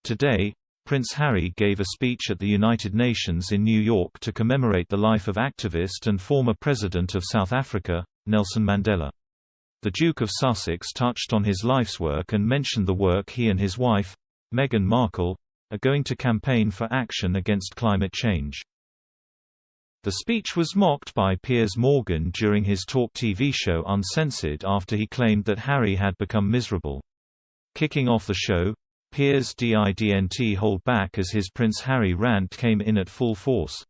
Today, Prince Harry gave a speech at the United Nations in New York to commemorate the life of activist and former President of South Africa, Nelson Mandela. The Duke of Sussex touched on his life's work and mentioned the work he and his wife, Meghan Markle, are going to campaign for action against climate change. The speech was mocked by Piers Morgan during his talk TV show Uncensored after he claimed that Harry had become miserable. Kicking off the show, Piers didn't hold back as his Prince Harry rant came in at full force.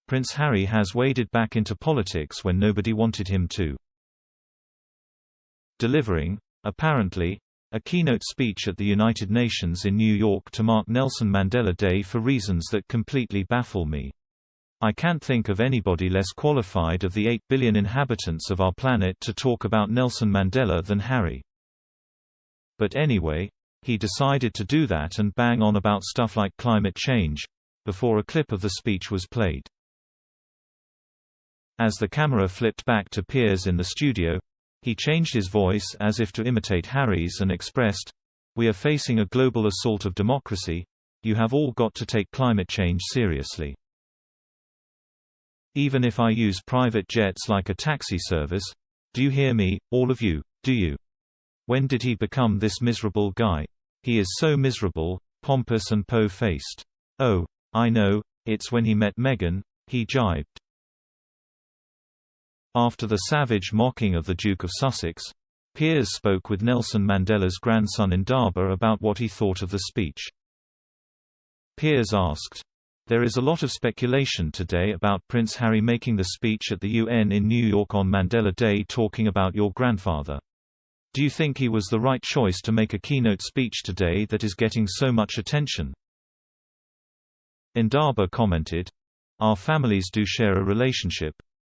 Prince Harry has waded back into politics when nobody wanted him to. Delivering, apparently, a keynote speech at the United Nations in New York to mark Nelson Mandela Day for reasons that completely baffle me. I can't think of anybody less qualified of the 8 billion inhabitants of our planet to talk about Nelson Mandela than Harry. But anyway, he decided to do that and bang on about stuff like climate change, before a clip of the speech was played. As the camera flipped back to Piers in the studio, he changed his voice as if to imitate Harry's and expressed, "We are facing a global assault of democracy. You have all got to take climate change seriously. Even if I use private jets like a taxi service, do you hear me, all of you, do you?" When did he become this miserable guy? He is so miserable, pompous and po-faced. Oh, I know, it's when he met Meghan, he jibed. After the savage mocking of the Duke of Sussex, Piers spoke with Nelson Mandela's grandson Indaba about what he thought of the speech. Piers asked, "There is a lot of speculation today about Prince Harry making the speech at the UN in New York on Mandela Day talking about your grandfather. Do you think he was the right choice to make a keynote speech today that is getting so much attention?" Indaba commented, "Our families do share a relationship.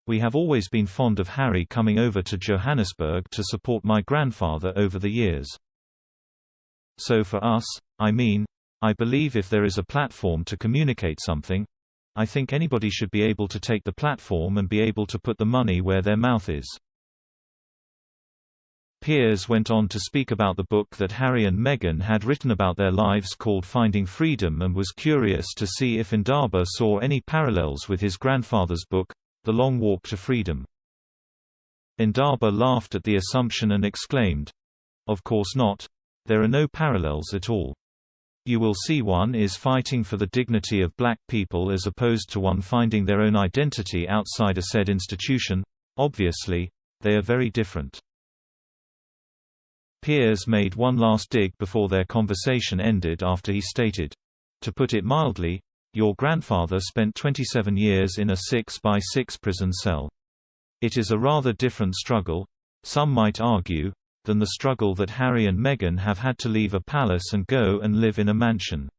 We have always been fond of Harry coming over to Johannesburg to support my grandfather over the years. So for us, I believe if there is a platform to communicate something, I think anybody should be able to take the platform and be able to put the money where their mouth is." Piers went on to speak about the book that Harry and Meghan had written about their lives called Finding Freedom and was curious to see if Indaba saw any parallels with his grandfather's book, The Long Walk to Freedom. Indaba laughed at the assumption and exclaimed, "Of course not. There are no parallels at all. You will see one is fighting for the dignity of black people as opposed to one finding their own identity outside a said institution. Obviously, they are very different." Piers made one last dig before their conversation ended after he stated, "To put it mildly, your grandfather spent 27 years in a 6x6 prison cell. It is a rather different struggle, some might argue, than the struggle that Harry and Meghan have had to leave a palace and go and live in a mansion."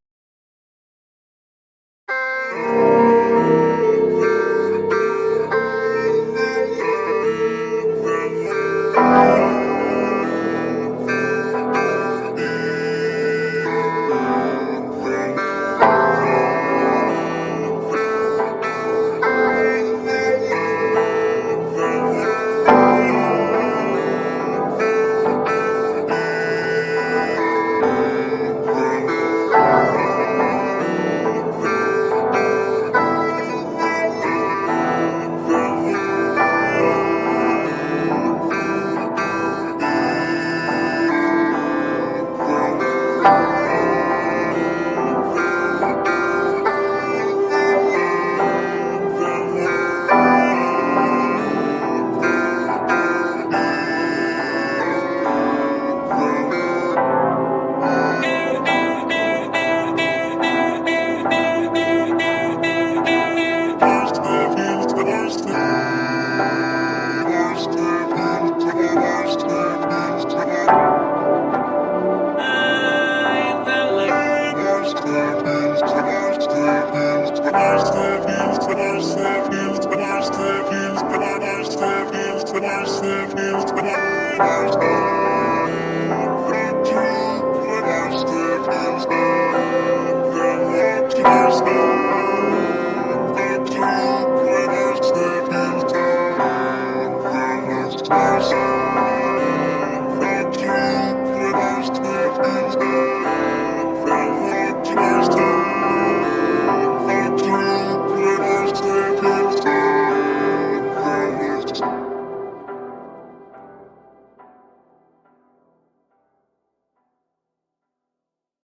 Stars.